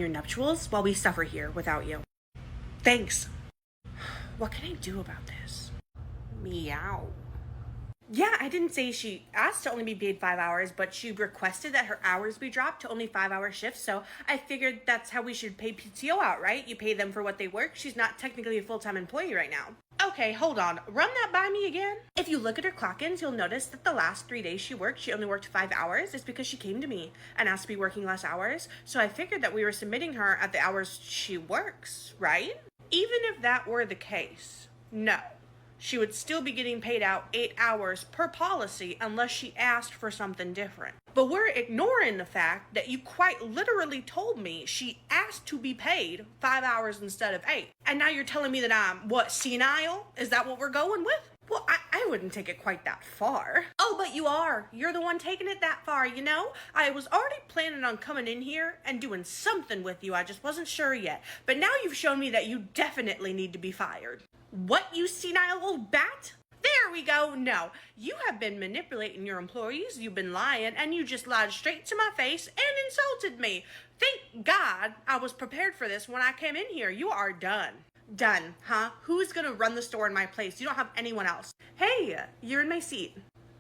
your nuptials while we suffer here without you. Thanks. What can I do about this? Meow. Yeah, I didn't say she asked to only be paid 5 hours, but she requested that her hours be dropped to only 5-hour shifts, so I figured that's how we should pay PTO out, right? You pay them for what they work. She's not technically a full-time employee right now. Okay, hold on. Run that by me again. If you look at her clock-ins, you'll notice that the last 3 days she worked, she only worked 5 hours. It's because she came to me and asked to be working less hours, so I figured that we were submitting her at the hours she works, right? Even if that were the case, no. She would still be getting paid out 8 hours per policy unless she asked for something different. But we're ignoring the fact that you quite literally told me she asked to be paid 5 hours instead of 8. And now you're telling me that I'm, what, senile? Is that what we're going with? Well, I wouldn't take it quite that far. Oh, but you are. You're the one taking it that far, you know? I was already planning on coming in here and doing something with you. I just wasn't sure yet. But now you've shown me that you definitely need to be fired. What, you senile old bat? There we go. No, you have been manipulating your employees, you've been lying, and you just lied straight to my face and insulted me. Thank God I was prepared for this when I came in here. You are done. Done, huh? Who's gonna run the store in my place? You don't have anyone else. Hey, you're in my seat.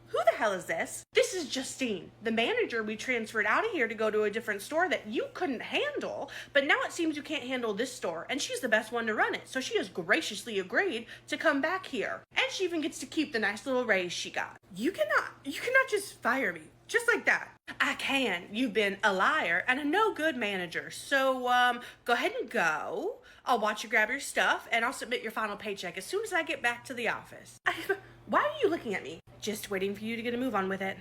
Who the hell is this? This is Justine, the manager we transferred out of here to go to a different store that you couldn't handle, but now it seems you can't handle this store, and she's the best one to run it, so she has graciously agreed to come back here. And she even gets to keep the nice little raise she got. You cannot just fire me, just like that. I can. You've been a liar and a no-good manager, so, go ahead and go. I'll watch you grab your stuff, and I'll submit your final paycheck as soon as I get back to the office. Why are you looking at me? Just waiting for you to get a move on with it.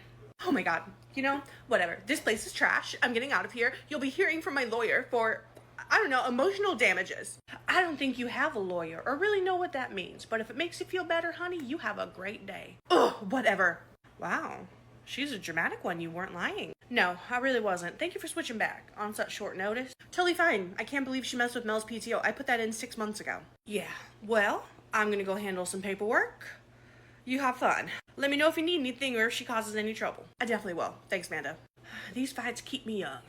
Oh my God. You know, whatever. This place is trash. I'm getting out of here. You'll be hearing from my lawyer for, I don't know, emotional damages. I don't think you have a lawyer or really know what that means, but if it makes you feel better, honey, you have a great day. Ugh, whatever. Wow. She's a dramatic one. You weren't lying. No, I really wasn't. Thank you for switching back on such short notice. Totally fine. I can't believe she messed with Mel's PTO. I put that in 6 months ago. Yeah, well, I'm gonna go handle some paperwork. You have fun. Let me know if you need anything or if she causes any trouble. I definitely will. Thanks, Amanda. These fights keep me young.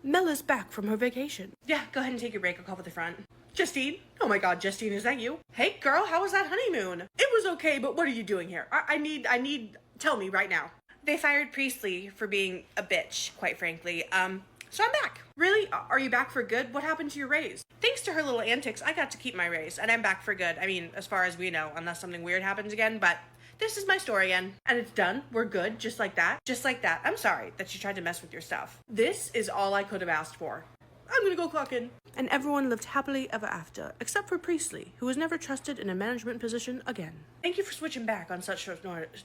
Mel is back from her vacation. Yeah, go ahead and take your break. I'll call at the front. Justine? Oh my God, Justine, is that you? Hey, girl, how was that honeymoon? It was okay, but what are you doing here? I need, tell me right now. They fired Priestley for being a bitch, quite frankly. So I'm back. Really? Are you back for good? What happened to your raise? Thanks to her little antics, I got to keep my raise, and I'm back for good. I mean, as far as we know, unless something weird happens again, but this is my story again. And it's done. We're good, just like that. Just like that. I'm sorry that you tried to mess with your stuff. This is all I could have asked for. I'm gonna go clock in. And everyone lived happily ever after, except for Priestley, who was never trusted in a management position again. Thank you for switching back on such short notice.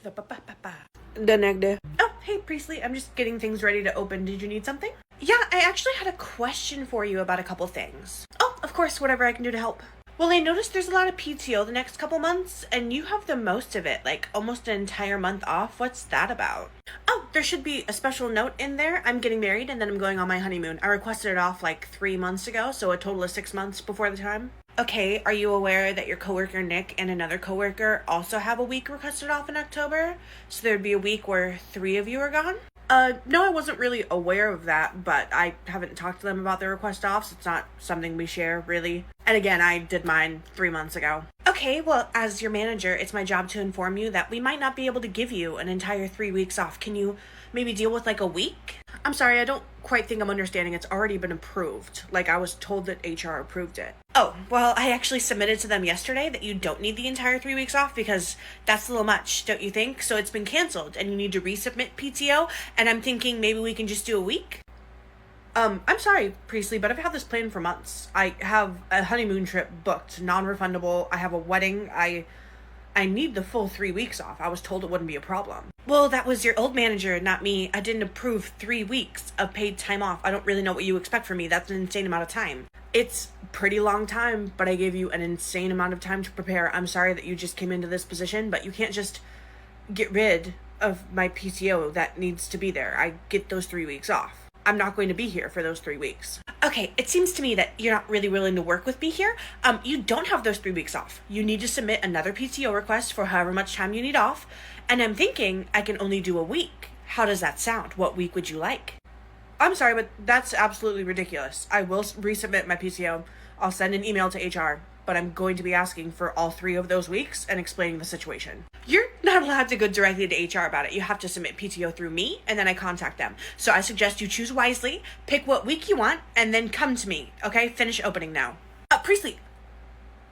The negative. Oh, hey Priestley, I'm just getting things ready to open. Did you need something? Yeah, I actually had a question for you about a couple things. Oh, of course, whatever I can do to help. Well, I noticed there's a lot of PTO the next couple months, and you have the most of it, like almost an entire month off. What's that about? Oh, there should be a special note in there. I'm getting married, and then I'm going on my honeymoon. I requested it off like 3 months ago, so a total of 6 months before the time. Okay, are you aware that your coworker Nick and another coworker also have a week requested off in October? So there'd be a week where 3 of you are gone? No, I wasn't really aware of that, but I haven't talked to them about their request offs. It's not something we share, really. And again, I did mine 3 months ago. Okay, well, as your manager, it's my job to inform you that we might not be able to give you an entire 3 weeks off. Can you maybe deal with like a week? I'm sorry, I don't quite think I'm understanding. It's already been approved. Like, I was told that HR approved it. Oh, well, I actually submitted to them yesterday that you don't need the entire 3 weeks off because that's a little much, don't you think? So it's been canceled and you need to resubmit PTO, and I'm thinking maybe we can just do a week? I'm sorry, Priestley, but I've had this planned for months. I have a honeymoon trip booked, non-refundable. I have a wedding. I need the full 3 weeks off. I was told it wouldn't be a problem. Well, that was your old manager, not me. I didn't approve 3 weeks of paid time off. I don't really know what you expect from me. That's an insane amount of time. It's a pretty long time, but I gave you an insane amount of time to prepare. I'm sorry that you just came into this position, but you can't just get rid of my PTO that needs to be there. I get those 3 weeks off. I'm not going to be here for those 3 weeks. Okay, it seems to me that you're not really willing to work with me here. You don't have those 3 weeks off. You need to submit another PTO request for however much time you need off. And I'm thinking I can only do a week. How does that sound? What week would you like? I'm sorry, but that's absolutely ridiculous. I will resubmit my PTO. I'll send an email to HR, but I'm going to be asking for all 3 of those weeks and explaining the situation. You're not allowed to go directly to HR about it. You have to submit PTO through me, and then I contact them. So I suggest you choose wisely, pick what week you want, and then come to me, okay? Finish opening now. Priestley,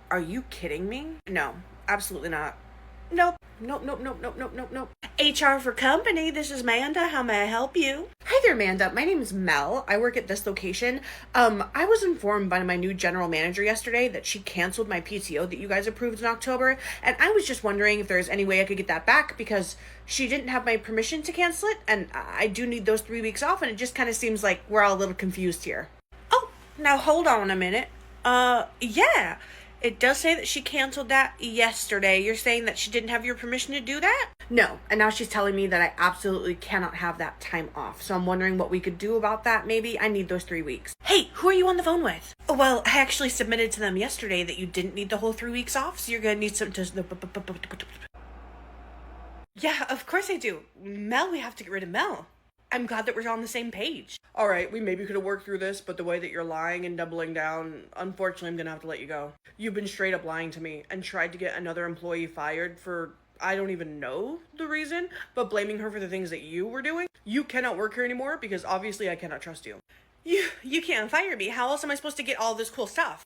are you kidding me? No, absolutely not. Nope. Nope. HR for company. This is Manda. How may I help you? Hi there, Manda. My name is Mel. I work at this location. I was informed by my new general manager yesterday that she canceled my PTO that you guys approved in October, and I was just wondering if there's any way I could get that back because she didn't have my permission to cancel it, and I do need those 3 weeks off, and it just kind of seems like we're all a little confused here. Oh, now hold on a minute. Yeah. It does say that she canceled that yesterday. You're saying that she didn't have your permission to do that? No, and now she's telling me that I absolutely cannot have that time off. So I'm wondering what we could do about that. Maybe I need those 3 weeks. Hey, who are you on the phone with? Well, I actually submitted to them yesterday that you didn't need the whole 3 weeks off, so you're gonna need some Yeah, of course I do. Mel, we have to get rid of Mel. I'm glad that we're on the same page. All right, we maybe could have worked through this, but the way that you're lying and doubling down, unfortunately, I'm gonna have to let you go. You've been straight up lying to me and tried to get another employee fired for, I don't even know the reason, but blaming her for the things that you were doing. You cannot work here anymore because obviously I cannot trust you. You can't fire me. How else am I supposed to get all this cool stuff?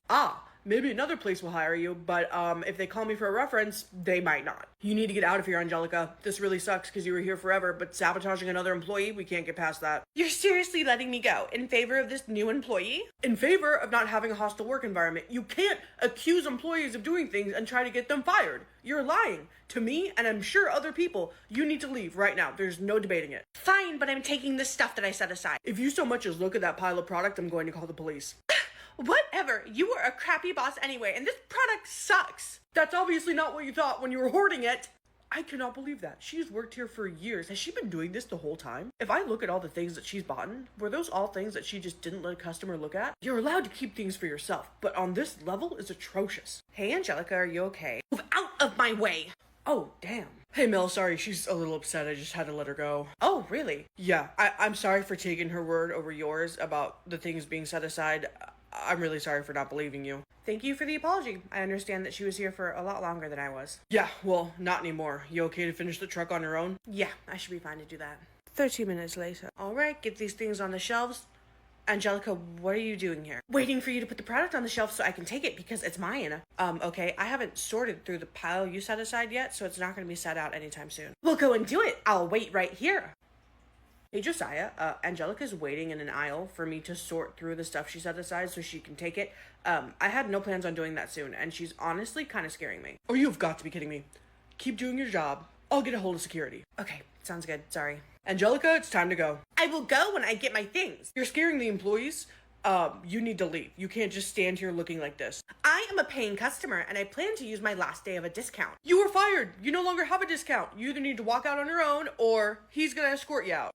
Maybe another place will hire you, but if they call me for a reference, they might not. You need to get out of here, Angelica. This really sucks because you were here forever, but sabotaging another employee, we can't get past that. You're seriously letting me go in favor of this new employee? In favor of not having a hostile work environment. You can't accuse employees of doing things and try to get them fired. You're lying to me, and I'm sure other people. You need to leave right now. There's no debating it. Fine, but I'm taking the stuff that I set aside. If you so much as look at that pile of product, I'm going to call the police. Whatever. You were a crappy boss anyway, and this product sucks. That's obviously not what you thought when you were hoarding it. I cannot believe that. She's worked here for years. Has she been doing this the whole time? If I look at all the things that she's bought, were those all things that she just didn't let a customer look at? You're allowed to keep things for yourself, but on this level is atrocious. Hey, Angelica, are you okay? Move out of my way. Oh, damn. Hey, Mel, sorry, she's a little upset. I just had to let her go. Oh, really? Yeah, I'm sorry for taking her word over yours about the things being set aside. I'm really sorry for not believing you. Thank you for the apology. I understand that she was here for a lot longer than I was. Yeah, well, not anymore. You okay to finish the truck on your own? Yeah, I should be fine to do that. 30 minutes later. All right, get these things on the shelves. Angelica, what are you doing here? Waiting for you to put the product on the shelf so I can take it because it's mine. Okay, I haven't sorted through the pile you set aside yet, so it's not going to be set out anytime soon. We'll go and do it. I'll wait right here. Hey, Josiah, Angelica's waiting in an aisle for me to sort through the stuff she set aside so she can take it. I had no plans on doing that soon, and she's honestly kind of scaring me. Oh, you've got to be kidding me. Keep doing your job. I'll get a hold of security. Okay, sounds good. Sorry. Angelica, it's time to go. I will go when I get my things. You're scaring the employees. You need to leave. You can't just stand here looking like this. I am a paying customer, and I plan to use my last day of a discount. You were fired. You no longer have a discount. You either need to walk out on your own, or he's gonna escort you out.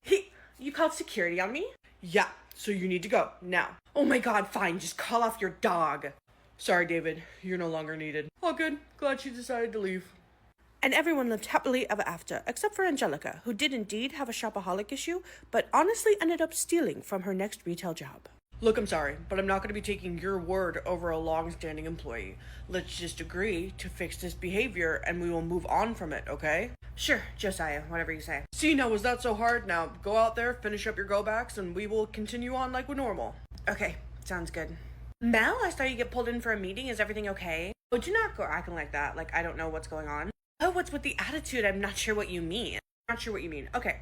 You called security on me? Yeah, so you need to go, now. Oh my god, fine, just call off your dog. Sorry, David, you're no longer needed. All good, glad she decided to leave. And everyone lived happily ever after, except for Angelica, who did indeed have a shopaholic issue, but honestly ended up stealing from her next retail job. Look, I'm sorry, but I'm not going to be taking your word over a long-standing employee. Let's just agree to fix this behavior and we will move on from it, okay? Sure, Josiah, whatever you say. See, now, was that so hard? Now, go out there, finish up your go-backs, and we will continue on like we're normal. Okay, sounds good. Mel, I saw you get pulled in for a meeting. Is everything okay? Oh, do not go acting like that, like I don't know what's going on. Oh, what's with the attitude? I'm not sure what you mean. Not sure what you mean. Okay,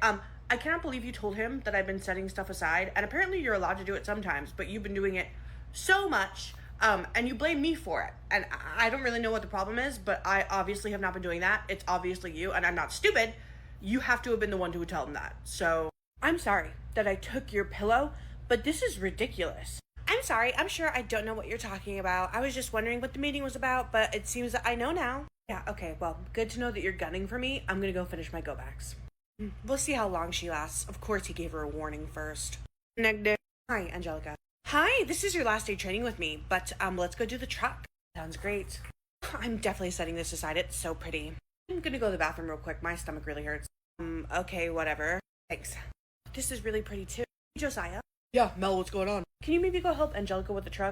I cannot believe you told him that I've been setting stuff aside, and apparently you're allowed to do it sometimes, but you've been doing it so much, and you blame me for it. And I don't really know what the problem is, but I obviously have not been doing that. It's obviously you, and I'm not stupid. You have to have been the one to tell him that. So, I'm sorry that I took your pillow, but this is ridiculous. I'm sorry, I'm sure I don't know what you're talking about. I was just wondering what the meeting was about, but it seems that I know now. Yeah, okay, well, good to know that you're gunning for me. I'm gonna go finish my go-backs. We'll see how long she lasts. Of course he gave her a warning first. Negative. Hi, Angelica. Hi, this is your last day training with me, but let's go do the truck. Sounds great. I'm definitely setting this aside. It's so pretty. I'm gonna go to the bathroom real quick. My stomach really hurts. Okay, whatever. Thanks. This is really pretty too. Josiah, Yeah, Mel, what's going on? Can you maybe go help Angelica with the truck?